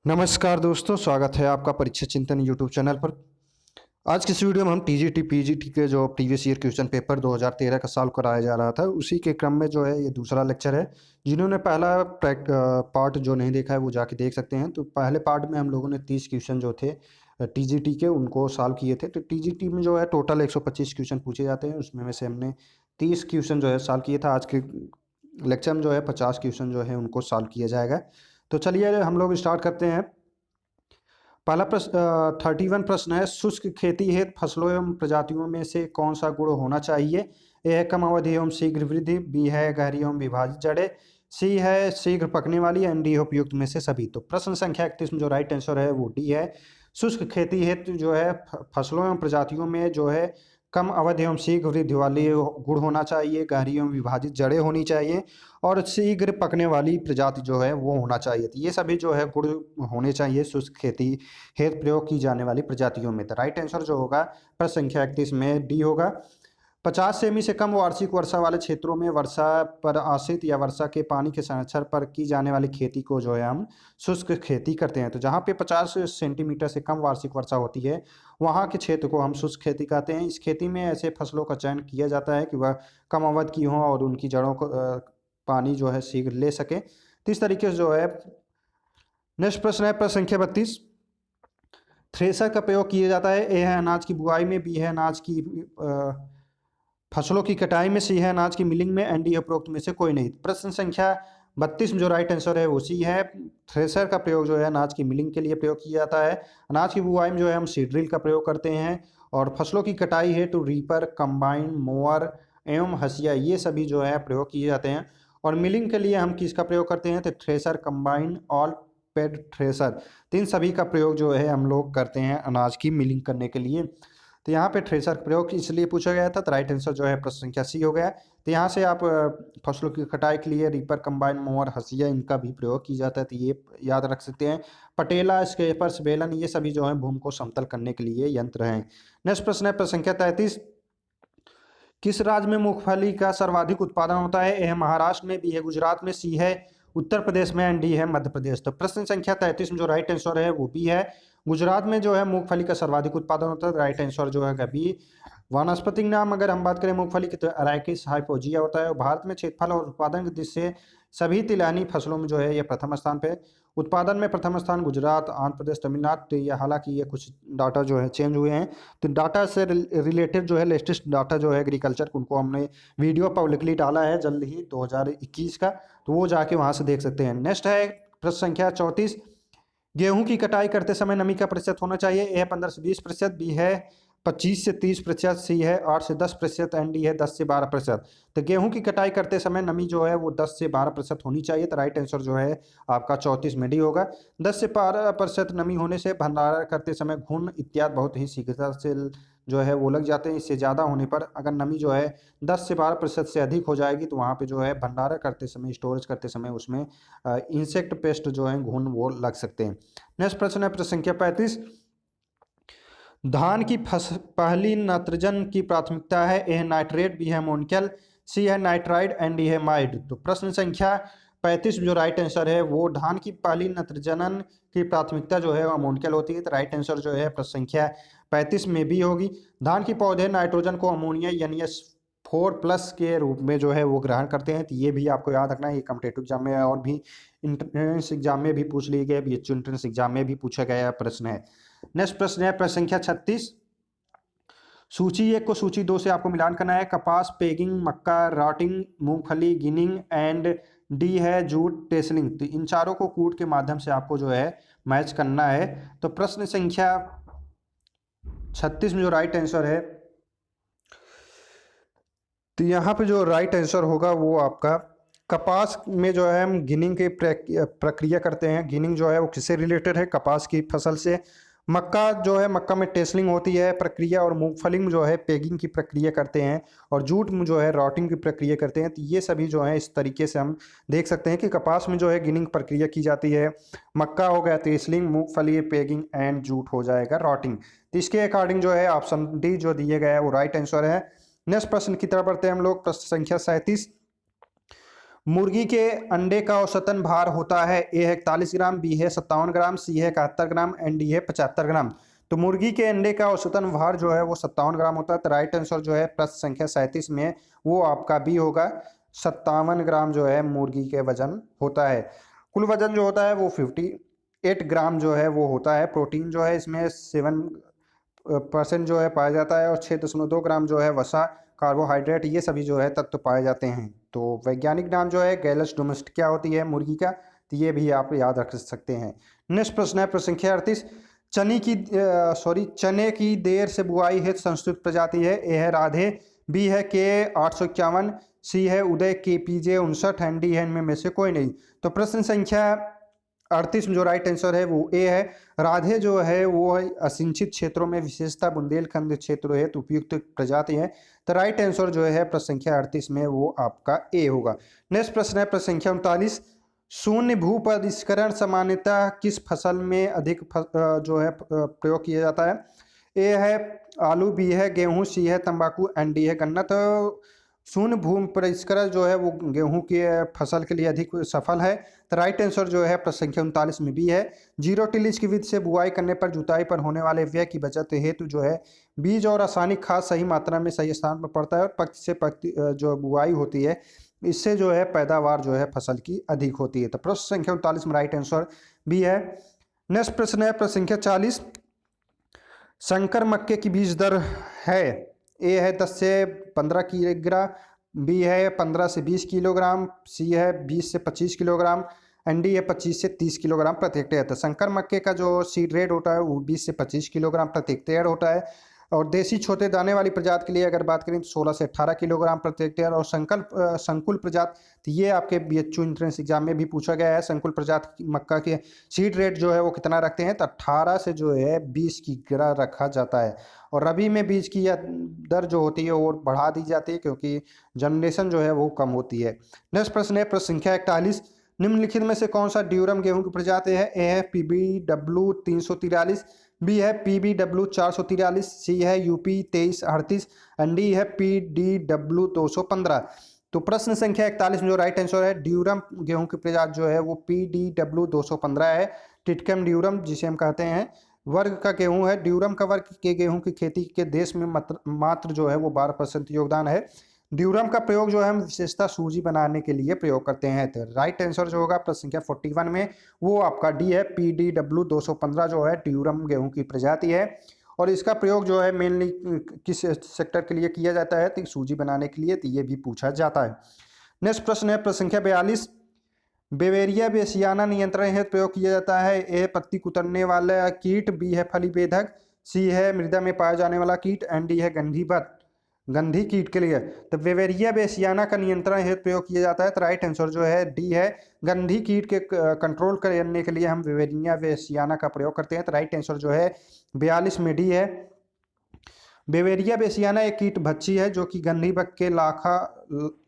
नमस्कार दोस्तों, स्वागत है आपका परीक्षा चिंतन यूट्यूब चैनल पर। आज की इस वीडियो में हम टीजीटी पीजीटी के जो प्रीवियस ईयर क्वेश्चन पेपर 2013 का सॉल्व कराया जा रहा था, उसी के क्रम में जो है ये दूसरा लेक्चर है। जिन्होंने पहला पार्ट जो नहीं देखा है वो जाके देख सकते हैं। तो पहले पार्ट में हम लोगों ने 30 क्वेश्चन जो थे टीजीटी के उनको सॉल्व किए थे। तो टीजीटी में जो है टोटल 125 क्वेश्चन पूछे जाते हैं, उसमें में से हमने 30 क्वेश्चन जो है सॉल्व किए था। आज के लेक्चर में जो है 50 क्वेश्चन जो है उनको सॉल्व किया जाएगा। तो चलिए हम लोग स्टार्ट करते हैं। पहला प्रश्न 31 प्रश्न है, शुष्क खेती हेतु फसलों एवं प्रजातियों में से कौन सा गुण होना चाहिए? ए है कम अवधि एवं शीघ्र वृद्धि, बी है गहरी एवं विभाजित जड़ें, सी है शीघ्र पकने वाली, एंड डी है उपयुक्त में से सभी। तो प्रश्न संख्या 31 में जो राइट आंसर है वो डी है। शुष्क खेती हेतु जो है फसलों एवं प्रजातियों में जो है कम अवधि एवं शीघ्र वृद्धि वाली गुण होना चाहिए, गहरी एवं विभाजित जड़ें होनी चाहिए, और शीघ्र पकने वाली प्रजाति जो है वो होना चाहिए। तो ये सभी जो है गुण होने चाहिए शुष्क खेती हेतु प्रयोग की जाने वाली प्रजातियों में। तो राइट आंसर जो होगा प्रश्न संख्या 31 में डी होगा। 50 सेमी से कम वार्षिक वर्षा वाले क्षेत्रों में वर्षा पर आश्रित या वर्षा के पानी के संरक्षण पर की जाने वाली खेती को जो है हम शुष्क खेती करते हैं। तो जहाँ पे 50 सेंटीमीटर से कम वार्षिक वर्षा होती है वहाँ के क्षेत्र को हम शुष्क खेती कहते हैं। इस खेती में ऐसे फसलों का चयन किया जाता है कि वह कम अवधि की हों और उनकी जड़ों को पानी जो है शीघ्र ले सके। तो इस तरीके से जो है नेक्स्ट प्रश्न है प्रश्न संख्या 32। थ्रेसर का प्रयोग किया जाता है। ए है अनाज की बुआई में, बी है अनाज की फसलों की कटाई में, सी है अनाज की मिलिंग में, एंड डी है उपरोक्त में से कोई नहीं। प्रश्न संख्या 32 में जो राइट आंसर है वो सी है। थ्रेसर का प्रयोग जो है अनाज की मिलिंग के लिए प्रयोग किया जाता है। अनाज की बुआई में जो है हम सीड ड्रिल का प्रयोग करते हैं, और फसलों की कटाई है तो रीपर, कंबाइन, मोअर एवं हसिया ये सभी जो है प्रयोग किए जाते हैं। और मिलिंग के लिए हम किसका प्रयोग करते हैं? तो thresher, combine, all paid thresher, तीन सभी का प्रयोग जो है हम लोग करते हैं अनाज की मिलिंग करने के लिए। तो यहाँ पे थ्रेसर का प्रयोग इसलिए पूछा गया था। तो राइट आंसर जो है प्रश्न संख्या सी हो गया। तो यहाँ से आप फसलों की कटाई के लिए रीपर, कंबाइन, मोअर, हसिया इनका भी प्रयोग किया जाता है, तो ये याद रख सकते हैं। पटेला, स्केपर्स, बेलन ये सभी जो है भूमि को समतल करने के लिए यंत्र हैं। नेक्स्ट प्रश्न है प्रश्न संख्या 33। किस राज्य में मूंगफली का सर्वाधिक उत्पादन होता है? ए है महाराष्ट्र में, बी है गुजरात में, सी है उत्तर प्रदेश में, एंड डी है मध्य प्रदेश। तो प्रश्न संख्या 33 में जो राइट आंसर है वो बी है। गुजरात में जो है मूंगफली का सर्वाधिक उत्पादन होता है। राइट आंसर जो है बी। वानस्पतिक नाम अगर हम बात करें मूंगफली की तो अराइकिस हाइपोजिया होता है। भारत में क्षेत्रफल और उत्पादन की दृष्टि से सभी तिलहनी फसलोों में जो है ये प्रथम स्थान पे। उत्पादन में प्रथम स्थान गुजरात, आंध्र प्रदेश, तमिलनाडु। तो ये हालांकि ये कुछ डाटा जो है चेंज हुए हैं। तो डाटा से रिलेटेड जो है लेटेस्ट डाटा जो है एग्रीकल्चर उनको हमने वीडियो पब्लिकली डाला है जल्द ही 2021 का, तो वो जाके वहाँ से देख सकते हैं। नेक्स्ट है प्रश्न संख्या 34। गेहूं की कटाई करते समय नमी का प्रतिशत होना चाहिए। ए है 15 से 20%, बी है 25 से 30%, सी है 8 से 10%, एंड डी है 10 से 12%। तो गेहूं की कटाई करते समय नमी जो है वो 10 से 12% होनी चाहिए। तो राइट आंसर जो है आपका 34 में डी होगा। 10 से 12% नमी होने से भंडारण करते समय घुन इत्यादि बहुत ही शीघ्रता से जो है वो लग जाते हैं। इससे ज़्यादा होने पर अगर नमी जो है 10 से 12% से अधिक हो जाएगी तो वहाँ पे जो है भंडारण करते समय, स्टोरेज करते समय उसमें इंसेक्ट पेस्ट जो है घुन वो लग सकते हैं। नेक्स्ट प्रश्न है प्रश्न संख्या 35। धान की पहली नाइट्रोजन की प्राथमिकता है। ए है नाइट्रेट, बी है अमोनियल, सी है नाइट्राइड, एंड डी है माइड। तो प्रश्न संख्या 35 में जो राइट आंसर है वो धान की पहली नाइट्रोजन की प्राथमिकता जो है अमोनियल होती है। तो राइट आंसर जो है प्रश्न संख्या 35 में भी होगी। धान की पौधे नाइट्रोजन को अमोनिया यानी NH4+ के रूप में जो है वो ग्रहण करते हैं। तो ये भी आपको याद रखना है। ये कॉम्पिटेटिव एग्जाम में और भी इंट्रेंस एग्जाम में भी पूछ लिए गए, BHU इंट्रेंस एग्जाम में भी पूछा गया प्रश्न है। नेक्स्ट प्रश्न है प्रश्न संख्या 36। सूची 1 को सूची 2 से आपको मिलान करना है। कपास, पेगिंग, मक्का, रॉटिंग, मूंगफली, गिनिंग, एंड डी है जूट, टेसलिंग। तो इन चारों को कूट के माध्यम से आपको जो है मैच करना है। तो प्रश्न संख्या 36 में जो राइट आंसर है, तो यहाँ पे जो राइट आंसर होगा वो आपका कपास में जो है हम गिनिंग की प्रक्रिया करते हैं। गिनिंग जो है वो किससे रिलेटेड है? कपास की फसल से। मक्का जो है मक्का में टेसलिंग होती है प्रक्रिया, और मूंगफली में जो है पेगिंग की प्रक्रिया करते हैं, और जूट में जो है रॉटिंग की प्रक्रिया करते हैं। तो ये सभी जो है इस तरीके से हम देख सकते हैं कि कपास में जो है गिनिंग प्रक्रिया की जाती है, मक्का हो गया टेसलिंग, मूंगफली पेगिंग, एंड जूट हो जाएगा रॉटिंग। तो इसके अकॉर्डिंग जो है ऑप्शन डी जो दिए गए हैं वो राइट आंसर है। नेक्स्ट प्रश्न की तरफ बढ़ते हैं हम लोग। प्रश्न संख्या 37। मुर्गी के अंडे का औसतन भार होता है, ए है 41 ग्राम, बी है 57 ग्राम, सी है 71 ग्राम एंड डी है 75 ग्राम। तो मुर्गी के अंडे का औसतन भार जो है वो 57 ग्राम होता है। तो राइट आंसर जो है प्रश्न संख्या 37 में वो आपका बी होगा, 57 ग्राम जो है मुर्गी के वजन होता है। कुल वजन जो होता है वो 58 ग्राम जो है वो होता है। प्रोटीन जो है इसमें 7% जो है पाया जाता है और 6.2 ग्राम जो है वसा, कार्बोहाइड्रेट, ये सभी जो है तत्व पाए जाते हैं। तो वैज्ञानिक नाम जो है गैलस डोमेस्टिका होती है मुर्गी का, तो ये भी आप याद रख सकते हैं। नेक्स्ट प्रश्न है प्रश्न संख्या 38। चने की देर से बुआई हेतु संस्कृत प्रजाति है, ए है राधे, बी है के 851, सी है उदय KPJ 59 एंड डी है इनमें में से कोई नहीं। तो प्रश्न संख्या 38 में जो राइट आंसर है वो ए है। राधे जो है वो असिंचित क्षेत्रों में विशेषता बुंदेलखंड क्षेत्र है तो उपयुक्त प्रजाति है। तो राइट आंसर जो है प्रश्न संख्या 38 में वो आपका ए होगा। नेक्स्ट प्रश्न है प्रश्न संख्या 39। शून्य भू परिष्करण सामान्यतः किस फसल में अधिक जो है प्रयोग किया जाता है? ए है आलू, बी है गेहूं, सी है तंबाकू एंड डी है गन्ना। तो शून्य भूमि परिष्करण जो है वो गेहूं की फसल के लिए अधिक सफल है। तो राइट आंसर जो है प्रश्न संख्या 39 में भी है। जीरो टिलेज की विधि से बुआई करने पर जुताई पर होने वाले व्यय की बचत हेतु जो है बीज और रासायनिक खाद सही मात्रा में सही स्थान पर पड़ता है और पंक्ति से पंक्ति जो बुआई होती है इससे जो है पैदावार जो है फसल की अधिक होती है। तो प्रश्न संख्या 39 में राइट आंसर बी है। नेक्स्ट प्रश्न है प्रश्न संख्या 40। संकर मक्के की बीज दर है, ए है 10 से 15 किलोग्राम, बी है 15 से 20 किलोग्राम, सी है 20 से 25 किलोग्राम एंड डी है 25 से 30 किलोग्राम प्रति हेक्टेयर। तो संकर मक्के का जो सीड रेट होता है वो 20 से 25 किलोग्राम प्रति हेक्टेयर होता है और देसी छोटे दाने वाली प्रजाति के लिए अगर बात करें तो 16 से 18 किलोग्राम प्रति हेक्टेयर। और संकुल प्रजाति, तो ये आपके BHU एंट्रेंस एग्जाम में भी पूछा गया है, संकुल प्रजाति मक्का के सीड रेट जो है वो कितना रखते हैं? तो 18 से जो है 20 की गिरा रखा जाता है। और रबी में बीज की दर जो होती है वो बढ़ा दी जाती है क्योंकि जनरेशन जो है वो कम होती है। नेक्स्ट प्रश्न है प्रश्न संख्या 41। निम्नलिखित में से कौन सा ड्यूरम गेहूं की प्रजाति है? ए है PBW 343, बी है PBW 443, सी है UP 2338 एंड डी है PDW 215। तो प्रश्न संख्या 41 में जो राइट आंसर है ड्यूरम गेहूं की प्रजाति जो है वो PDW 215 है। टिटकम ड्यूरम जिसे हम कहते हैं वर्ग का गेहूं है। ड्यूरम का वर्ग के गेहूं की खेती के देश में मात्र जो है वो 12% योगदान है। ड्यूरम का प्रयोग जो है हम विशेषता सूजी बनाने के लिए प्रयोग करते हैं। तो राइट आंसर जो होगा प्रश्न संख्या 41 में वो आपका डी है, PDW 215 जो है ड्यूरम गेहूं की प्रजाति है और इसका प्रयोग जो है मेनली किस सेक्टर के लिए किया जाता है? तो सूजी बनाने के लिए, तो ये भी पूछा जाता है। नेक्स्ट प्रश्न है प्रश्न संख्या 42। बेवेरिया बेसियाना नियंत्रण हेतु प्रयोग किया जाता है, ए पत्ती कुतरने वाला कीट, बी है फली बेधक, सी है मृदा में पाया जाने वाला कीट एंड डी है गंधी कीट के लिए। तो बेवेरिया बेसियाना का नियंत्रण हेतु प्रयोग किया जाता है। तो राइट आंसर जो है डी है, गंधी कीट के कंट्रोल करने के लिए हम बेवेरिया बेसियाना का प्रयोग करते हैं। तो राइट आंसर जो है 42 में डी है। बेवेरिया बेसियाना एक कीट भच्छी है जो कि गंधी बग के लाखा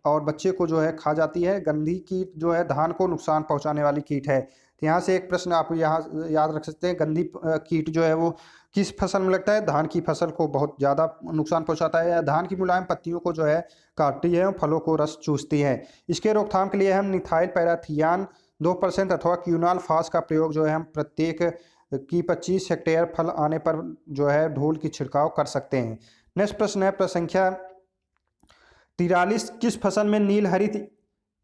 और बच्चे को जो है खा जाती है। गंधी कीट जो है धान को नुकसान पहुंचाने वाली कीट है। तो यहाँ से एक प्रश्न आप यहाँ याद रख सकते हैं, गंधी कीट जो है वो किस फसल में लगता है? धान की फसल को बहुत ज़्यादा नुकसान पहुंचाता है। धान की मुलायम पत्तियों को जो है काटती है और फलों को रस चूसती है। इसके रोकथाम के लिए हम मिथाइल पैराथियान 2% अथवा क्यूनाल फास का प्रयोग जो है हम प्रत्येक की 25 हेक्टेयर फल आने पर जो है धूल की छिड़काव कर सकते हैं। नेक्स्ट प्रश्न है प्रश्न संख्या 43। किस फसल में नील हरित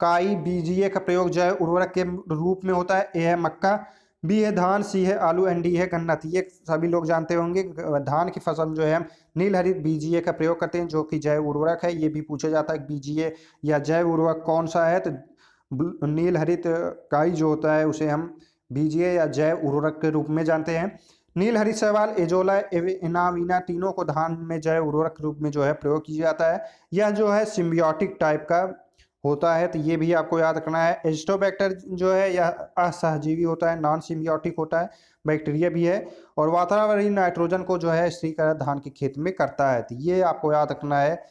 काई बीजीए का प्रयोग जैव उर्वरक के रूप में होता है? ए है मक्का, बी है धान, सी है आलू एंड डी है गन्ना। तो ये सभी लोग जानते होंगे धान की फसल में जो है हम नील हरित बीजीए का प्रयोग करते हैं जो कि जैव उर्वरक है। ये भी पूछा जाता है बीजीए या जैव उर्वरक कौन सा है? तो नील हरित काई जो होता है उसे हम बीजीए या जैव उर्वरक के रूप में जानते हैं। नील हरित शैवाल, एजोला, इनामीना तीनों को धान में जैव उर्वरक के रूप में जो है प्रयोग किया जाता है। यह जो है सिम्बियोटिक टाइप का होता है, तो ये भी आपको याद रखना है। एस्टोबैक्टर जो है यह असहजीवी होता है, नॉन सिम्बियोटिक होता है, बैक्टीरिया भी है और वातावरणीय नाइट्रोजन को जो है स्थिरीकरण धान के खेत में करता है, तो ये आपको याद रखना है।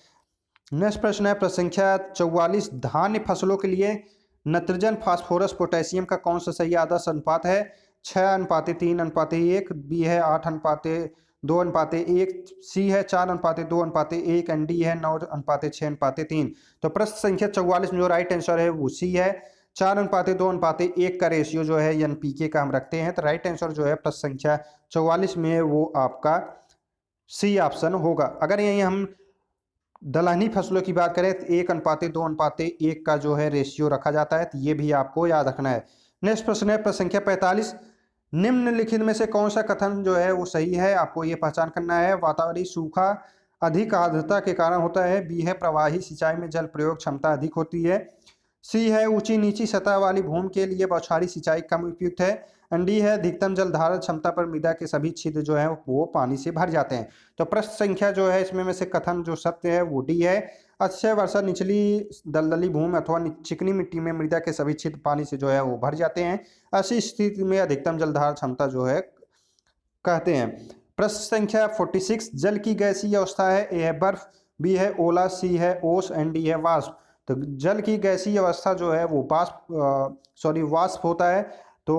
नेक्स्ट प्रश्न है प्रश्न संख्या 44। धान्य फसलों के लिए नाइट्रोजन, फास्फोरस, पोटेशियम का कौन सा सही आदर्श अनुपात है? 6:3:1, बी है 8:2 2:1, सी है 4:2:1, एंड डी है 9:6:3। तो प्रश्न संख्या 44 में जो राइट आंसर है वो सी है। 4:2:1 का रेशियो जो है एनपीके का हम रखते हैं, तो राइट आंसर जो है प्रश्न संख्या 44 में वो आपका सी ऑप्शन होगा। अगर यहीं हम दलहनी फसलों की बात करें तो 1:2:1 का जो है रेशियो रखा जाता है, तो ये भी आपको याद रखना है। नेक्स्ट प्रश्न है प्रश्न संख्या 45, निम्नलिखित में से कौन सा कथन जो है वो सही है, आपको ये पहचान करना है। वातावरणीय सूखा अधिक आर्द्रता के कारण होता है। बी है प्रवाही सिंचाई में जल प्रयोग क्षमता अधिक होती है। सी है ऊंची नीची सतह वाली भूमि के लिए बौछारी सिंचाई कम उपयुक्त है। एंड डी है अधिकतम जल धारण क्षमता पर मृदा के सभी छिद्र जो है वो पानी से भर जाते हैं। तो प्रश्न संख्या जो है इसमें में से कथन जो सत्य है वो डी है। अक्षय वर्षा निचली दलदली भूमि अथवा चिकनी मिट्टी में मृदा के सभी छिद्र पानी से जो है वो भर जाते हैं। ऐसी स्थिति में अधिकतम जल धारण क्षमता जो है कहते हैं। प्रश्न संख्या 46, जल की गैसीय अवस्था है। ए है बर्फ, बी है ओला, सी है ओस, एंड डी है वाष्प। तो जल की गैसीय अवस्था जो है वो वाष्प होता है। तो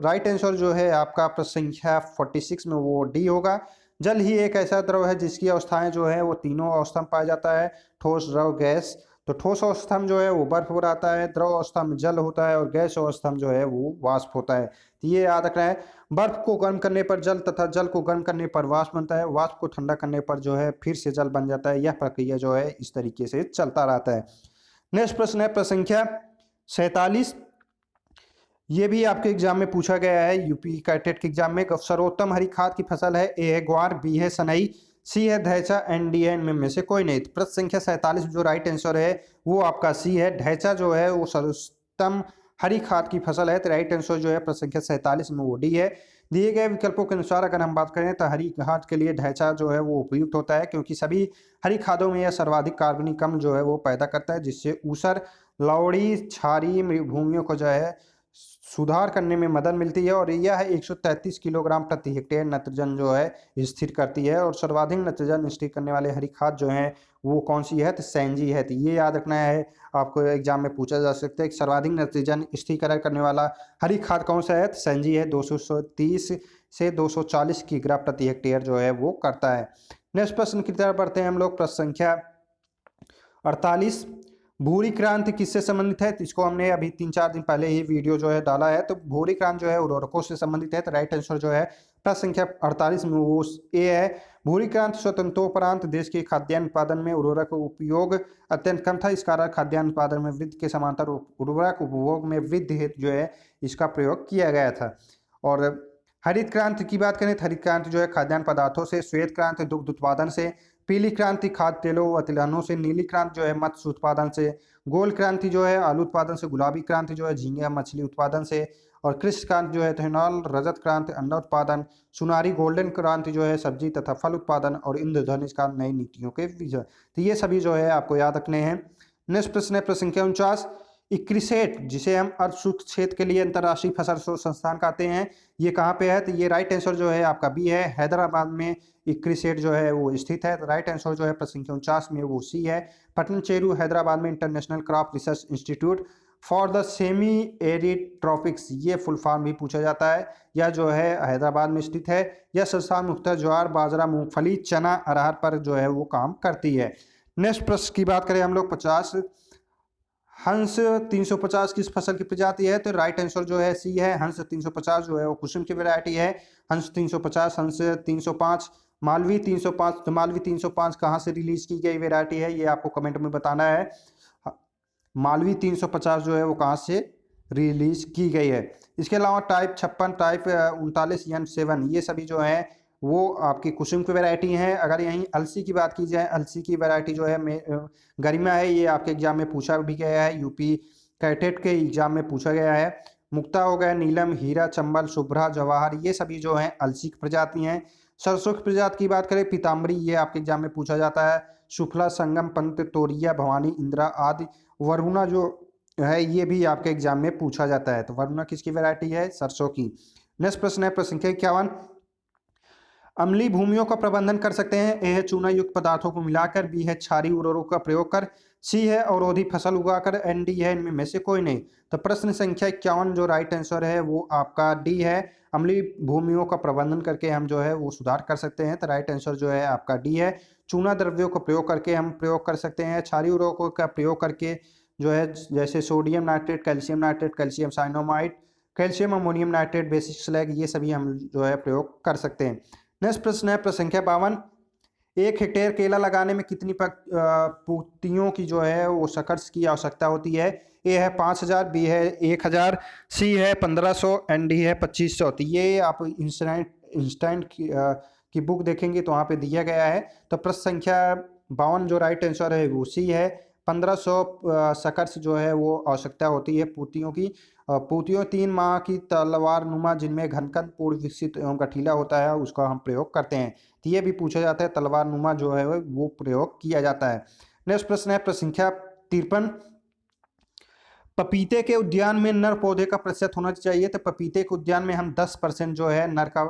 राइट आंसर जो है आपका प्रश्न संख्या 46 में वो डी होगा। जल ही एक ऐसा द्रव है जिसकी अवस्थाएं जो है वो तीनों अवस्था में पाया जाता है, ठोस, द्रव, गैस। तो ठोस अवस्था में जो है वो बर्फ हो रहता है, द्रव अवस्था में जल होता है, और गैस अवस्था में जो है वो वाष्प होता है। तो ये याद रखना है। बर्फ को गर्म करने पर जल तथा जल को गर्म करने पर वाष्प बनता है, वाष्प को ठंडा करने पर जो है फिर से जल बन जाता है। यह प्रक्रिया जो है इस तरीके से चलता रहता है। नेक्स्ट प्रश्न है प्रश्न संख्या 47, ये भी आपके एग्जाम में पूछा गया है, यूपी कैटेट के एग्जाम में। सर्वोत्तम हरी खाद की फसल है। ए है ग्वार, बी है सनई, सी है ढैंचा, एंड डी है इनमें में से कोई नहीं। तो प्रश्न संख्या 47 जो राइट आंसर है वो आपका सी है। ढैंचा जो है वो सर्वोत्तम हरी खाद की फसल है। तो राइट आंसर जो है प्रश्न संख्या 47 में वो डी है। दिए गए विकल्पों के अनुसार अगर हम बात करें तो हरी खाद के लिए ढैंचा जो है वो उपयुक्त होता है, क्योंकि सभी हरी खादों में यह सर्वाधिक कार्बनिक अम्ल जो है वो पैदा करता है, जिससे ऊसर, लौड़ी, क्षारीय भूमियों को जो है सुधार करने में मदद मिलती है। और यह 133 किलोग्राम प्रति हेक्टेयर नाइट्रोजन जो है स्थिर करती है। और सर्वाधिक नाइट्रोजन स्थिर करने वाले हरी खाद जो है वो कौन सी है, तो सेंजी है। तो ये याद रखना है, आपको एग्जाम में पूछा जा सकता है कि सर्वाधिक नाइट्रोजन स्थिरीकरण करने वाला हरी खाद कौन सा है, तो सेंजी है। 230 से 240 किग्रा प्रति हेक्टेयर जो है वो करता है। नेक्स्ट प्रश्न की तरफ बढ़ते हैं हम लोग। प्रश्न संख्या 48, भूरी क्रांति किससे संबंधित है। तो इसको हमने अभी 3-4 दिन पहले ही वीडियो जो है डाला है। तो भूरी क्रांति जो है उर्वरकों से संबंधित है। तो राइट आंसर जो है प्रश्न संख्या 48 में वो ए है। भूरी क्रांति स्वतंत्रोपरांत देश के खाद्यान्न उत्पादन में उर्वरक उपयोग अत्यंत कम था। इस कारण खाद्यान्न उत्पादन में वृद्धि के समांतर उर्वरक उपभोग में वृद्धि हेतु जो है इसका प्रयोग किया गया था। और हरित क्रांति की बात करें तो हरित क्रांति जो है खाद्यान्न पदार्थों से, श्वेत क्रांति दुग्ध उत्पादन से, पीली क्रांति खाद्य तेलों व तिलहनों से, नीली क्रांति जो है मत्स्य उत्पादन से, गोल्ड क्रांति जो है आलू उत्पादन से, गुलाबी क्रांति जो है झींगा मछली उत्पादन से, और कृषि क्रांति जो है इथेनॉल, रजत क्रांति अन्न उत्पादन, सुनारी गोल्डन क्रांति जो है सब्जी तथा फल उत्पादन, और इंद्रधनुष का नई नीतियों के विजय। तो ये सभी जो है आपको याद रखने हैं। नेक्स्ट प्रश्न है प्रश्न संख्या 49, इक्रिसेट जिसे हम अर्ध शुष्क क्षेत्र के लिए अंतर्राष्ट्रीय फसल शोध संस्थान कहते हैं, ये कहाँ पे है। तो ये राइट आंसर जो है आपका बी है। हैदराबाद में इक्रिसेट जो है वो स्थित है। तो राइट आंसर जो है प्रश्न संख्या 49 में वो सी है। पटन चेरू हैदराबाद में international crop research institute for the semi arid tropics, ये फुल फॉर्म भी पूछा जाता है। यह जो है हैदराबाद में स्थित है। यह संस्थान मुख्यतः ज्वार, बाजरा, मूंगफली, चना, अरहर पर जो है वो काम करती है। नेक्स्ट प्रश्न की बात करें हम लोग 50, हंस 350 किस फसल की प्रजाति है। तो राइट आंसर जो है सी है। हंस 350 जो है वो कुसुम की वैरायटी है। हंस 350, हंस 305, मालवी 305। तो मालवी 305 कहाँ से रिलीज की गई वैरायटी है, ये आपको कमेंट में बताना है। मालवी 350 जो है वो कहाँ से रिलीज की गई है। इसके अलावा टाइप 56, टाइप 39N7 ये सभी जो है वो आपकी कुसुम की वैरायटी हैं। अगर यहीं अलसी की बात की जाए, अलसी की वैरायटी जो है गरिमा है, ये आपके एग्जाम में पूछा भी गया है, यूपी कैटेट के एग्जाम में पूछा गया है। मुक्ता हो गया, नीलम, हीरा, चंबल, शुभ्रा, जवाहर, ये सभी जो हैं अलसी की प्रजाति हैं। सरसों की प्रजाति की बात करें पीताम्बरी, ये आपके एग्जाम में पूछा जाता है। शुक्ला, संगम, पंत, तोरिया, भवानी, इंदिरा आदि। वरुणा जो है ये भी आपके एग्जाम में पूछा जाता है। तो वरुणा किसकी वैरायटी है, सरसों की। नेक्स्ट प्रश्न है प्रश्न संख्या 51, अम्लीय भूमियों का प्रबंधन कर सकते हैं। ए है चूना युक्त पदार्थों को मिलाकर, बी है क्षारीय उर्वरकों का प्रयोग कर, सी है अवरोधी फसल उगाकर, एंड डी है इनमें से कोई नहीं। तो प्रश्न संख्या 51 जो राइट आंसर है वो आपका डी है। अम्लीय भूमियों का प्रबंधन करके हम जो है वो सुधार कर सकते हैं, तो राइट आंसर जो है आपका डी है। चूना द्रव्यों का प्रयोग करके हम प्रयोग कर सकते हैं, क्षारीय उर्वरकों का प्रयोग करके जो है, जैसे sodium nitrate, calcium cyanamide, calcium ammonium nitrate, basic slag, ये सभी हम जो है प्रयोग कर सकते हैं। नेक्स्ट प्रश्न है प्रश्न संख्या 52। 1 हेक्टेयर केला लगाने में कितनी पुतियों की जो है वो शकर्स की आवश्यकता होती है? ए है 5000, बी है 1000, सी है 1500 एंड डी है 2500। तो ये आप इंस्टेंट की बुक देखेंगे तो वहाँ पे दिया गया है। तो प्रश्न संख्या 52 जो राइट आंसर है वो सी है। 1500 शकर्स जो है वो आवश्यकता होती है पूतियों की। पूतियों 3 माह की तलवार नुमा जिनमें घनकन पूर्ण विकसित एवं गठीला होता है उसका हम प्रयोग करते हैं। तो ये भी पूछा जाता है, तलवार नुमा जो है वो प्रयोग किया जाता है। नेक्स्ट प्रश्न है प्रश्न संख्या 53। पपीते के उद्यान में नर पौधे का प्रतिशत होना चाहिए। तो पपीते के उद्यान में हम 10% जो है नर का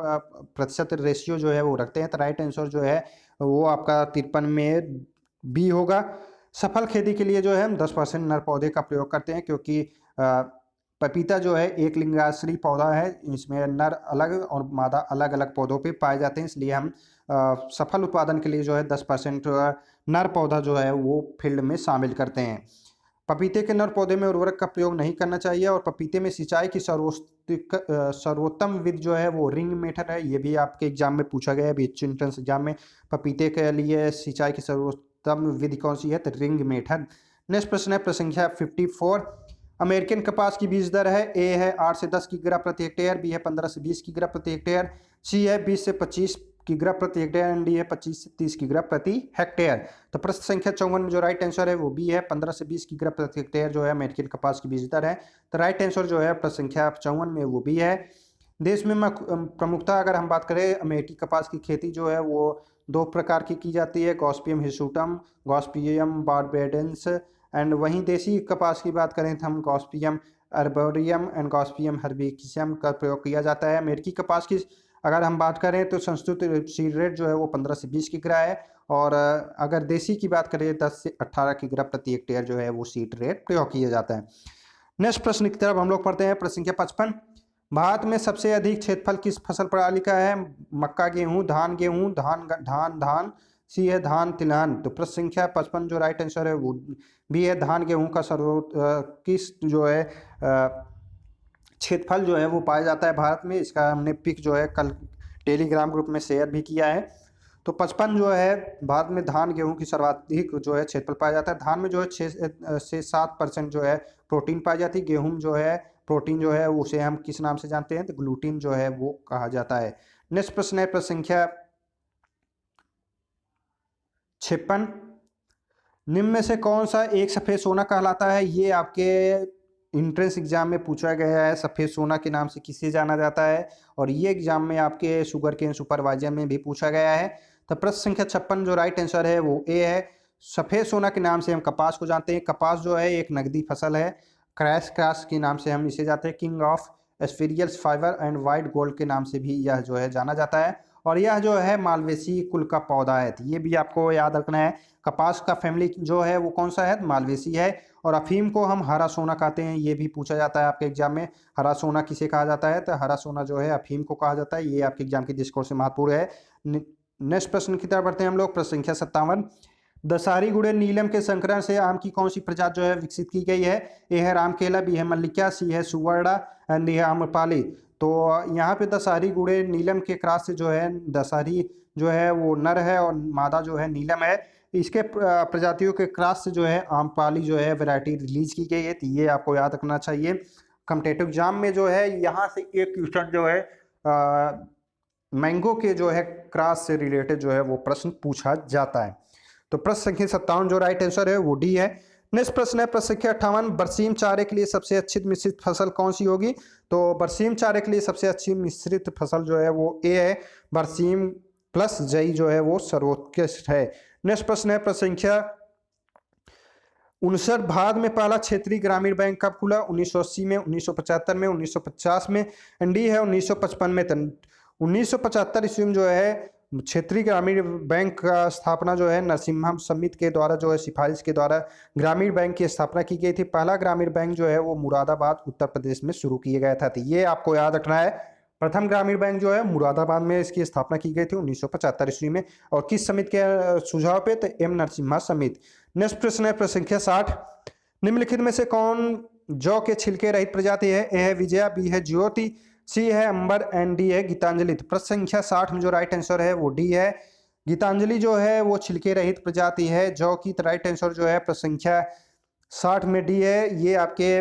प्रतिशत रेशियो जो है वो रखते हैं। तो राइट आंसर जो है वो आपका 53 में बी होगा। सफल खेती के लिए जो है हम 10% नर पौधे का प्रयोग करते हैं, क्योंकि पपीता जो है एक लिंगाश्री पौधा है, इसमें नर अलग और मादा अलग अलग पौधों पे पाए जाते हैं, इसलिए हम सफल उत्पादन के लिए जो है 10% नर पौधा जो है वो फील्ड में शामिल करते हैं। पपीते के नर पौधे में उर्वरक का प्रयोग नहीं करना चाहिए, और पपीते में सिंचाई की सर्वोत्तम विधि जो है वो रिंग मेथड है। ये भी आपके एग्जाम में पूछा गया है, बीच एंट्रेंस एग्जाम में पपीते के लिए सिंचाई की सर्वोत्तम विधि कौन सी है? तो रिंग मेथड। नेक्स्ट प्रश्न है प्रश्न संख्या 54। अमेरिकन कपास की बीज दर है, ए है 8 से 10 किग्रा प्रति हेक्टेयर, बी है 15 से 20 किग्रा प्रति हेक्टेयर, सी है 20 से 25 किग्रा प्रति हेक्टेयर एंड डी है 25 से 30 किग्रा प्रति हेक्टेयर। तो प्रश्न संख्या 54 में जो राइट आंसर है वो बी है, 15 से 20 किग्रा प्रति हेक्टेयर जो है अमेरिकन कपास की बीज दर है। तो राइट आंसर जो है प्रश्न संख्या 54 में वो बी है। देश में प्रमुखता अगर हम बात करें, अमेरिकी कपास की खेती जो है वो 2 प्रकार की जाती है, Gossypium hirsutum, Gossypium barbadense, and वहीं देसी कपास की बात करें तो हम गॉसिपियम अर्बोरियम एंड गॉसिपियम हर्बेसियम का प्रयोग किया जाता है। अमेरिकी कपास की अगर हम बात करें तो संस्तुत सीड रेट जो है वो 15 से 20 किग्रा है, और अगर देसी की बात करें 10 से 18 किग्रा प्रति हेक्टेयर जो है वो सीड रेट प्रयोग किया जाता है। नेक्स्ट प्रश्न की तरफ हम लोग पढ़ते हैं प्रश्न संख्या 55। भारत में सबसे अधिक क्षेत्रफल किस फसल प्रणाली का है? मक्का, गेहूं, धान, गेहूं, धान धान धान, सी है धान तिलहन। तो प्रश्न संख्या 55 जो राइट आंसर है वो बी है, धान गेहूं का किस जो है क्षेत्रफल जो है वो पाया जाता है भारत में। इसका हमने पिक जो है कल टेलीग्राम ग्रुप में शेयर भी किया है। तो 55 जो है भारत में धान गेहूं की सर्वाधिक जो है क्षेत्रफल पाया जाता है। धान में जो है 6 से 7% जो है प्रोटीन पाई जाती है। गेहूं जो है प्रोटीन जो है उसे हम किस नाम से जानते हैं? तो ग्लूटीन जो है वो कहा जाता है। नेक्स्ट प्रश्न है प्रश्न संख्या 56। निम्न में से कौन सा एक सफेद सोना कहलाता है? ये आपके इंट्रेंस एग्जाम में पूछा गया है, सफेद सोना के नाम से किसे जाना जाता है, और ये एग्जाम में आपके शुगर केन सुपरवाइजर में भी पूछा गया है। तो प्रश्न संख्या 56 जो राइट आंसर है वो ए है। सफेद सोना के नाम से हम कपास को जानते हैं। कपास जो है एक नकदी फसल है। क्रैश के नाम से हम इसे जानते हैं। किंग ऑफ एस्फेरियल्स फाइबर एंड वाइट गोल्ड के नाम से भी यह जो है जाना जाता है, और यह जो है मालवेसी कुल का पौधा है। तो ये भी आपको याद रखना है। कपास का फैमिली जो है वो कौन सा है? मालवेसी है। और अफीम को हम हरा सोना कहते हैं, ये भी पूछा जाता है आपके एग्जाम में। हरा सोना किसे कहा जाता है? तो हरा सोना जो है अफीम को कहा जाता है। ये आपके एग्जाम की दृष्टिकोण से महत्वपूर्ण है। नेक्स्ट प्रश्न की तरफ बढ़ते हैं हम लोग। प्रश्न संख्या 57। दशहरी गुड़े नीलम के संकरण से आम की कौन सी प्रजाति जो है विकसित की गई है? ए है रामकेला, बी है मल्लिका, सी है सुवर्णा एंड डी है आम्रपाली। तो यहाँ पे दशहरी गुड़े नीलम के क्रॉस से जो है, दशहरी जो है वो नर है और मादा जो है नीलम है। इसके प्रजातियों के क्रॉस से जो है आम्रपाली जो है वैरायटी रिलीज की गई है। तो ये आपको याद रखना चाहिए। कॉम्पिटिटिव एग्जाम में जो है यहाँ से एक क्वेश्चन जो है मैंगो के जो है क्रॉस से रिलेटेड जो है वो प्रश्न पूछा जाता है। तो प्रश्न संख्या 57 जो राइट आंसर है वो डी है। नेक्स्ट प्रश्न है प्रश्न संख्या 58। बरसीम चारे के लिए सबसे अच्छी मिश्रित फसल कौन सी होगी? तो बरसीम चारे के लिए सबसे अच्छी मिश्रित फसल जो है वो ए है, बरसीम प्लस जई जो है वो सर्वोत्कृष्ट है। नेक्स्ट प्रश्न है प्रश्न संख्या 59। भारत में पहला क्षेत्रीय ग्रामीण बैंक कब खुला? 1980 में, 1975 में, 1950 में, डी है 1955 में। 1975 ईस्वी में जो है क्षेत्रीय ग्रामीण बैंक का स्थापना जो है नरसिम्हा समिति के द्वारा जो है सिफारिश के द्वारा ग्रामीण बैंक की स्थापना की गई थी। पहला ग्रामीण बैंक जो है वो मुरादाबाद उत्तर प्रदेश में शुरू किया गया था। तो ये आपको याद रखना है, प्रथम ग्रामीण बैंक जो है मुरादाबाद में इसकी स्थापना की गई थी 1975 ईस्वी में। और किस समिति के सुझाव पे? तो एम नरसिम्हा समिति। नेक्स्ट प्रश्न है प्रश्न संख्या 60, निम्नलिखित में से कौन जौ के छिलके रहित प्रजाति है? ए है विजया, बी है ज्योति, सी है अंबर एंड डी है गीतांजलि। तो प्रश्न संख्या 60 में जो राइट आंसर है वो डी है। गीतांजलि जो है वो छिलके रहित प्रजाति है जौ की। तो राइट आंसर जो है प्रश्न संख्या 60 में डी है। ये आपके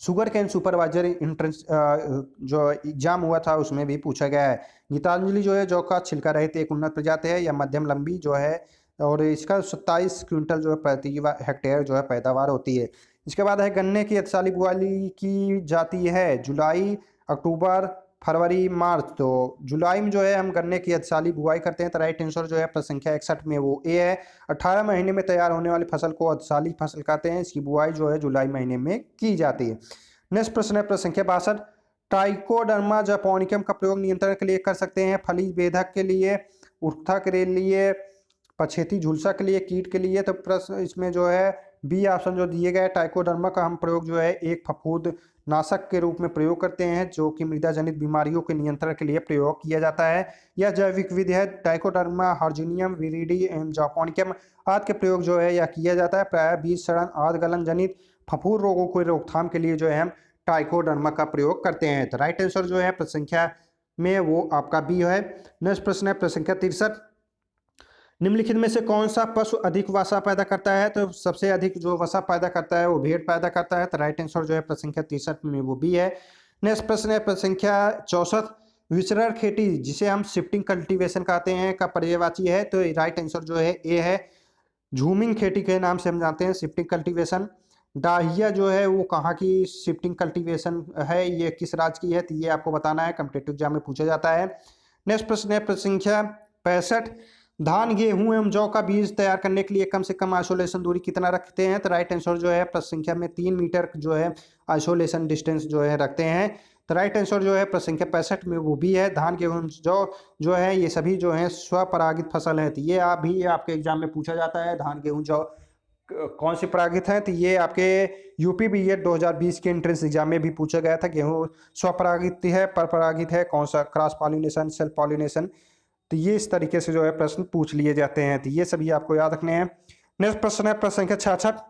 शुगर कैन सुपरवाइजर एंट्रेंस जो एग्जाम हुआ था उसमें भी पूछा गया है। गीतांजलि जो है जौ का छिलका रहित एक उन्नत प्रजाति है, या मध्यम लंबी जो है, और इसका 27 क्विंटल जो है प्रति हेक्टेयर जो है पैदावार होती है। इसके बाद है गन्ने की अत्यधिक बुआई की जाती है जुलाई, अक्टूबर, फरवरी, मार्च। तो जुलाई में जो है हम गन्ने की अत्यधिक बुआई करते हैं। तो राइट आंसर जो है प्रश्न संख्या 61 में वो ए है। 18 महीने में तैयार होने वाली फसल को अत्यधिक फसल कहते हैं। इसकी बुआई जो है जुलाई महीने में की जाती है। नेक्स्ट प्रश्न है प्रश्न संख्या 62, ट्राइकोडर्मा जापोनिकम का प्रयोग नियंत्रण के लिए कर सकते हैं? फली बेधक के लिए, उर्था के लिए, पछेती झुलसा के लिए, कीट के लिए। तो प्रश्न इसमें जो है बी ऑप्शन जो दिए गए, ट्राइकोडर्मा का हम प्रयोग जो है एक फफूंद नाशक के रूप में प्रयोग करते हैं जो कि मृदा जनित बीमारियों के नियंत्रण के लिए प्रयोग किया जाता है। यह जैविक विधि है। ट्राइकोडर्मा, हार्जिनियम, विरिडी एवं जापोनिकम आदि के प्रयोग जो है यह किया जाता है प्राय बीज सड़न आदि गलन जनित फफूंद रोगों को रोकथाम के लिए जो है हम ट्राइकोडर्मा का प्रयोग करते हैं। तो राइट आंसर जो है प्रश्न संख्या में वो आपका बी है। नेक्स्ट प्रश्न है प्रश्न संख्या 63, निम्नलिखित में से कौन सा पशु अधिक वसा पैदा करता है? तो सबसे अधिक जो वसा पैदा करता है वो भेड़ पैदा करता है। तो राइट आंसर जो है प्रश्न संख्या 63 में वो बी है। नेक्स्ट प्रश्न है प्रश्न संख्या 64, विचरण खेती जिसे हम शिफ्टिंग कल्टीवेशन कहते हैं का पर्यायवाची है? तो राइट आंसर जो है ए है। झूमिंग खेती के नाम से हम जानते हैं शिफ्टिंग कल्टीवेशन। डाहिया जो है वो कहाँ की शिफ्टिंग कल्टीवेशन है, ये किस राज्य की है? तो ये आपको बताना है, कॉम्पिटिटिव एग्जाम में पूछा जाता है। नेक्स्ट प्रश्न है प्रश्न संख्या 65, धान, गेहूं एवं जौ का बीज तैयार करने के लिए कम से कम आइसोलेशन दूरी कितना रखते हैं? तो राइट आंसर जो है प्रश्न संख्या में 3 मीटर जो है आइसोलेशन डिस्टेंस जो है रखते हैं। तो राइट आंसर जो है प्रश्न संख्या 65 में वो भी है। धान, गेहूं, जौ जो है ये सभी जो है स्वपरागित फसल है। तो ये आप भी आपके एग्जाम में पूछा जाता है, धान, गेहूं, जौ कौन सी परागित है? तो ये आपके यूपी बीएड 2020 के एंट्रेंस एग्जाम में भी पूछा गया था। गेहूं स्वपरागित है, परपरागित है, कौन सा, क्रॉस पॉलिनेशन, सेल्फ पॉलिनेशन। तो ये इस तरीके से जो है प्रश्न पूछ लिए जाते हैं। तो ये सभी आपको याद रखने हैं। नेक्स्ट प्रश्न है प्रश्न संख्या 66,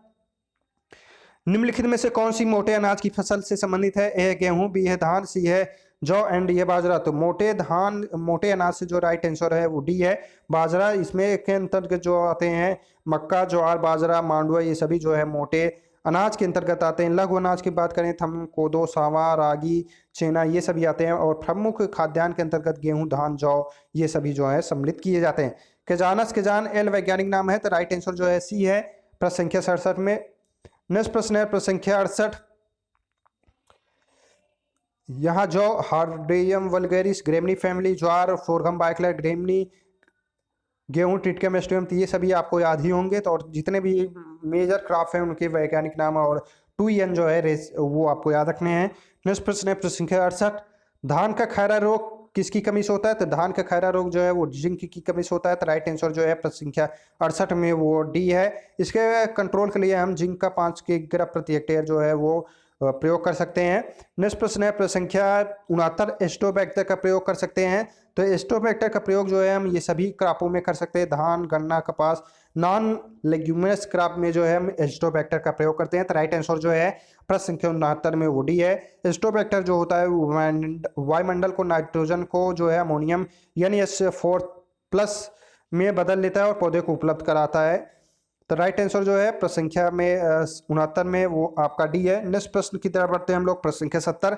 निम्नलिखित में से कौन सी मोटे अनाज की फसल से संबंधित है? ए है गेहूं, बी है धान, सी है जौ एंड ये बाजरा। तो मोटे अनाज से जो राइट आंसर है वो डी है, बाजरा। इसमें के अंतर्गत जो आते हैं मक्का, ज्वार, बाजरा, मांडुआ, ये सभी जो है मोटे अनाज के अंतर्गत आते हैं। लघु अनाज की बात करें थम, कोदो, सावा, रागी, चेना, ये सभी आते हैं। और प्रमुख खाद्यान्न के अंतर्गत गेहूं, धान, जौ ये सभी जो है सम्मिलित किए जाते हैं। केजान एल वैज्ञानिक नाम है। तो राइट आंसर जो है सी है प्रश्न संख्या 67 में। नेक्स्ट प्रश्न है प्रश्न संख्या 68, यहाँ जौ, हार्डियम वल्गेरिस, ग्रेमनी फैमिली, ज्वार, सोरघम, बाइकलर, ग्रेमनी, गेहूं, टिटका, मेस्टियम, तो ये सभी आपको याद ही होंगे। तो और जितने भी मेजर क्रॉप हैं उनके वैज्ञानिक नाम और 2N जो है रेस वो आपको याद रखने हैं। नेक्स्ट प्रश्न है प्रश्न संख्या 68, धान का खैरा रोग किसकी कमी से होता है? तो धान का खैरा रोग जो है वो जिंक की कमी से होता है। तो राइट आंसर जो है प्रश्न संख्या 68 में वो डी है। इसके कंट्रोल के लिए हम जिंक का 5 किलोग्राम प्रति हेक्टेयर जो है वो प्रयोग कर सकते हैं। नेक्स्ट प्रश्न है प्रश्न संख्या 69, एस्टोबैक्टर का प्रयोग कर सकते हैं? तो एस्टोबैक्टर का प्रयोग जो है हम ये सभी क्रॉपों में कर सकते हैं, धान, गन्ना, कपास, नॉन लेग्यूमिनस क्रॉप में जो है हम एस्टोबैक्टर का प्रयोग करते हैं। तो राइट आंसर जो है प्रश्न संख्या 69 में वो डी है। एस्टोबैक्टर जो होता है वायुमंडल को नाइट्रोजन को जो है अमोनियम NH4+ में बदल लेता है और पौधे को उपलब्ध कराता है। तो राइट आंसर जो है प्रश्न संख्या में 69 में वो आपका डी है। नेक्स्ट प्रश्न की तरफ बढ़ते हैं हम लोग। प्रश्न संख्या 70,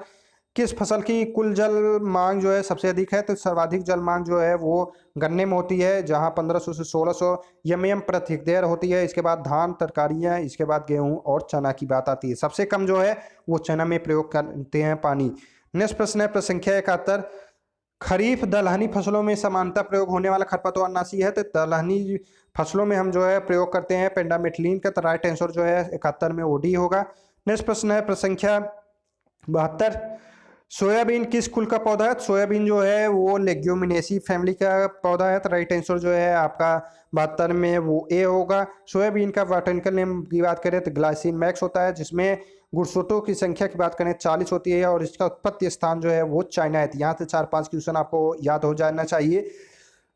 किस फसल की कुल जल मांग जो है सबसे अधिक है? तो सर्वाधिक जल मांग जो है वो गन्ने में होती है जहां 1500 से 1600 एमएम प्रति हेक्टेयर होती है। इसके बाद धान, तरकारियां, इसके बाद गेहूं और चना की बात आती है। सबसे कम जो है वो चना में प्रयोग करते हैं पानी। नेक्स्ट प्रश्न है प्रश्न संख्या 71, खरीफ दलहनी फसलों में समानता प्रयोग होने वाला खरपतवारनाशी है? तो दलहनी फसलों में हम जो है प्रयोग करते हैं पेंडामेथिलीन का। तो राइट आंसर जो है 71 में ओडी होगा। नेक्स्ट प्रश्न है प्रश्न संख्या 72, सोयाबीन किस कुल का पौधा है? सोयाबीन जो है वो लेग्यूमिनेसी फैमिली का पौधा है। तो राइट आंसर जो है आपका 72 में वो ए होगा। सोयाबीन का बॉटनिकल नेम की बात करें तो ग्लाइसिन मैक्स होता है, जिसमें गुणसूत्रों की संख्या की बात करें 40 होती है, और इसका उत्पत्ति स्थान जो है वो चाइना है। तो यहाँ से 4-5 क्वेश्चन आपको याद हो जाना चाहिए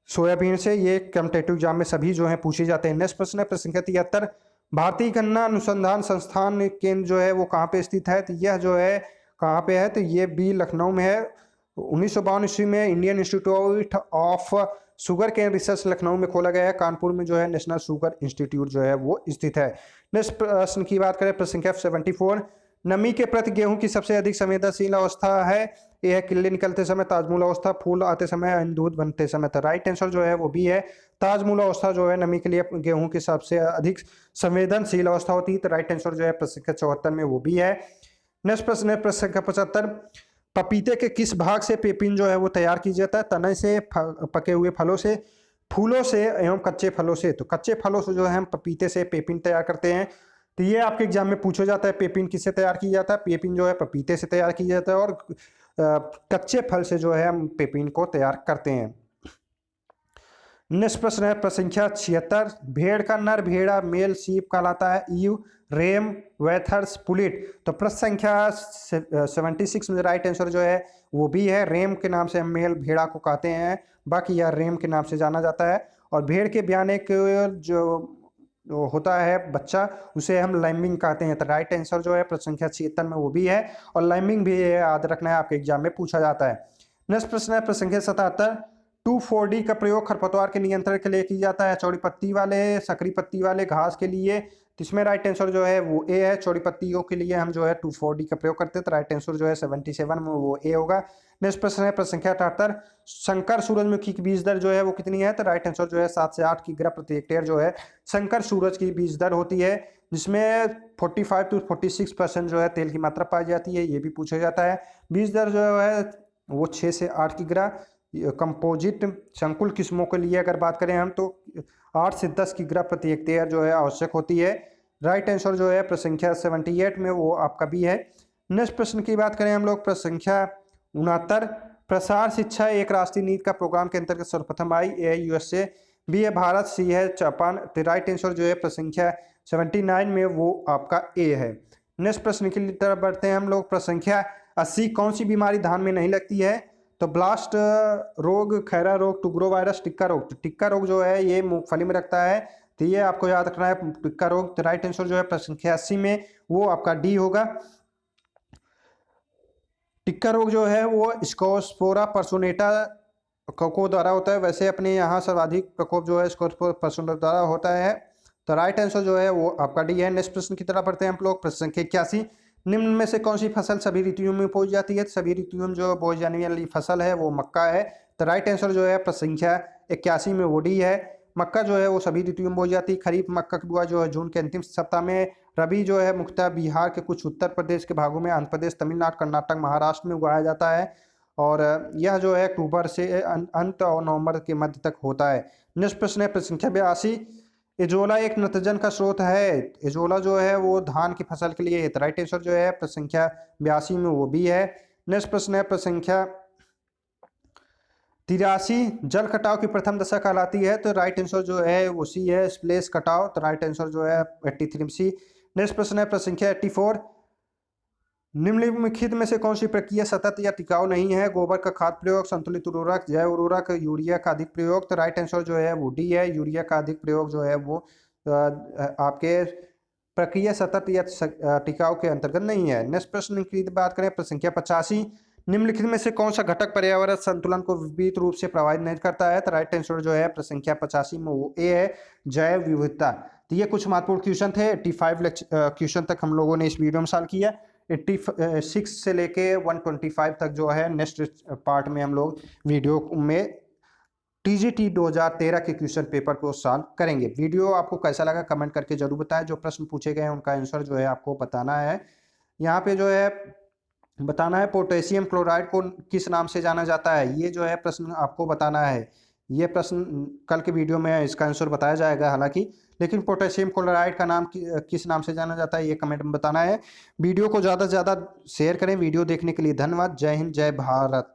सोयाबीन से। ये कॉम्पिटेटिव एग्जाम में सभी जो है पूछे जाते हैं। नेक्स्ट प्रश्न है प्रश्न संख्या 73, भारतीय गन्ना अनुसंधान संस्थान केंद्र जो है वो कहाँ पे स्थित है? तो यह जो है कहाँ पे है? तो ये भी लखनऊ में है। 1952 ईस्वी में Indian Institute of Sugarcane Research Lucknow में खोला गया है। कानपुर में जो है नेशनल शुगर इंस्टीट्यूट जो है वो स्थित है। नेक्स्ट प्रश्न की बात करें प्रश्न संख्या 74, नमी के प्रति गेहूं की सबसे अधिक संवेदनशील अवस्था है? ये है किल्ले निकलते समय, ताजमूल अवस्था, फूल आते समय, दूध बनते समय। तो राइट आंसर जो है वो भी है ताजमूल अवस्था जो है नमी के लिए गेहूं की सबसे अधिक संवेदनशील अवस्था होती है। तो राइट आंसर जो है प्रश्न संख्या 74 में वो भी है। नेक्स्ट प्रश्न है प्रश्न संख्या 75, पपीते के किस भाग से पेपिन जो है वो तैयार की जाता है? तने से, पके हुए फलों से, फूलों से एवं कच्चे फलों से। तो कच्चे फलों से जो है हम पपीते से पेपिन तैयार करते हैं। तो ये आपके एग्जाम में पूछा जाता है पेपिन किससे तैयार की जाता है? पेपिन जो है पपीते से तैयार की जाता है, और कच्चे फल से जो है हम पेपिन को तैयार करते हैं। नेक्स्ट प्रश्न है प्रश्न संख्या 76, भेड़ का नर भेड़ा मेल सीप कहलाता है? Ewe, ram, wethers, pullet. तो प्रश्न संख्या 76 में राइट आंसर जो है वो भी है रेम के नाम से हम मेल भेड़ा को कहते हैं, बाकी यह रेम के नाम से जाना जाता है। और भेड़ के ब्याने के जो होता है बच्चा, उसे हम लाइमिंग कहते हैं। तो राइट आंसर जो है प्रश्न संख्या 76 में वो भी है, और लाइमिंग भी याद रखना है, आपके एग्जाम में पूछा जाता है। नेक्स्ट प्रश्न है प्रश्न संख्या 77, 2,4-D का प्रयोग खरपतवार के नियंत्रण के लिए किया जाता है? चौड़ी पत्ती वाले, सकरी पत्ती वाले, घास के लिए। तो इसमें राइट आंसर जो है वो ए है। चौड़ी पत्तियों के लिए हम जो है 2,4-D का प्रयोग करते हैं। तो राइट आंसर जो है 77 में वो ए होगा। नेक्स्ट प्रश्न है प्रश्न संख्या 78, संकर सूरजमुखी की बीज दर जो है वो कितनी है? तो राइट आंसर जो है 7 से 8 किग्रा प्रति हेक्टेयर जो है संकर सूरज की बीज दर होती है, जिसमें 45 to 46% जो है तेल की मात्रा पाई जाती है। ये भी पूछा जाता है। बीज दर जो है वो 6 से 8 किग्रा। कंपोजिट संकुल किस्मों के लिए अगर बात करें हम, तो 8 से 10 किग्रा प्रति हेक्टेयर जो है आवश्यक होती है। राइट आंसर जो है प्रश्न संख्या 78 में वो आपका भी है। नेक्स्ट प्रश्न की बात करें हम लोग प्रश्न संख्या 69, प्रसार शिक्षा एक राष्ट्रीय नीति का प्रोग्राम के अंतर्गत सर्वप्रथम आई? ए है यूएसए, बी है भारत, सी है जापान। तो राइट आंसर जो है प्रश्न संख्या 79 में वो आपका ए है। नेक्स्ट प्रश्न की तरफ बढ़ते हैं हम लोग। प्रश्न संख्या 80, कौन सी बीमारी धान में नहीं लगती है? तो ब्लास्ट रोग, खैरा रोग, टुगरो वायरस, टिक्का रोग। तो टिक्का रोग जो है ये मूंगफली में रखता है, तो ये आपको याद रखना है टिक्का रोग। तो राइट आंसर जो है प्रश्न संख्या 80 में वो आपका डी होगा। टिक्का रोग जो है वो स्कोस्पोरा पर्सोनेटा को द्वारा होता है। वैसे अपने यहाँ सर्वाधिक प्रकोप जो है स्कोस्पोरा पर्सोनेटा द्वारा होता है। तो राइट आंसर जो है वो आपका डी है। नेक्स्ट प्रश्न की तरफ बढ़ते हैं हम लोग। प्रश्न संख्या 81, निम्न में से कौन सी फसल सभी ऋतुओं में बोई जाती है? सभी ऋतुओं में जो बोई जाने वाली फसल है वो मक्का है। तो राइट आंसर जो है प्रश्न संख्या 81 में वो डी है। मक्का जो है वो सभी ऋतुओं में बोई जाती है। खरीफ मक्का की बुआई जो है जून के अंतिम सप्ताह में, रबी जो है मुख्यतः बिहार के कुछ उत्तर प्रदेश के भागों में, आंध्र प्रदेश, तमिलनाडु, कर्नाटक, महाराष्ट्र में उगाया जाता है, और यह जो है अक्टूबर से अंत और नवंबर के मध्य तक होता है। नेक्स्ट प्रश्न है प्रश्न संख्या 82, एजोला एक नत्रजन का स्रोत है? एजोला जो है वो धान की फसल के लिए है। तो राइट आंसर जो है प्रश्न संख्या 82 में वो भी है। नेक्स्ट प्रश्न है प्रश्न संख्या 83, जल कटाव की प्रथम दशा कहलाती है? तो राइट आंसर जो है वो सी है, स्प्लेश कटाव। तो राइट आंसर जो है 83 सी। नेक्स्ट प्रश्न है प्रश्न संख्या 84, निम्नलिखित में से कौन सी प्रक्रिया सतत या टिकाऊ नहीं है? गोबर का खाद प्रयोग, संतुलित उर्वरक, जैव उर्वरक, यूरिया का अधिक प्रयोग। तो राइट आंसर जो है वो डी है, यूरिया का अधिक प्रयोग जो है वो आपके प्रक्रिया सतत या टिकाऊ के अंतर्गत नहीं है। नेक्स्ट प्रश्न की बात करें प्रश्न संख्या 85, निम्नलिखित में से कौन सा घटक पर्यावरण संतुलन को विपरीत रूप से प्रभावित नहीं करता है? तो राइट आंसर जो है प्रश्न संख्या 85 में वो ए है, जैव विविधता। तो ये कुछ महत्वपूर्ण क्वेश्चन थे। 85 क्वेश्चन तक हम लोगों ने इस वीडियो में सॉल्व किया। 86 से लेके 125 तक जो है नेक्स्ट पार्ट में हम लोग वीडियो में टीजीटी 2013 के क्वेश्चन पेपर को सॉल्व करेंगे। वीडियो आपको कैसा लगा कमेंट करके जरूर बताएं। जो प्रश्न पूछे गए हैं उनका आंसर जो है आपको बताना है। यहाँ पे जो है बताना है पोटेशियम क्लोराइड को किस नाम से जाना जाता है, ये जो है प्रश्न आपको बताना है। ये प्रश्न कल के वीडियो में इसका आंसर बताया जाएगा हालांकि। लेकिन पोटेशियम क्लोराइड का नाम किस नाम से जाना जाता है, ये कमेंट में बताना है। वीडियो को ज़्यादा से ज़्यादा शेयर करें। वीडियो देखने के लिए धन्यवाद। जय हिंद, जय भारत।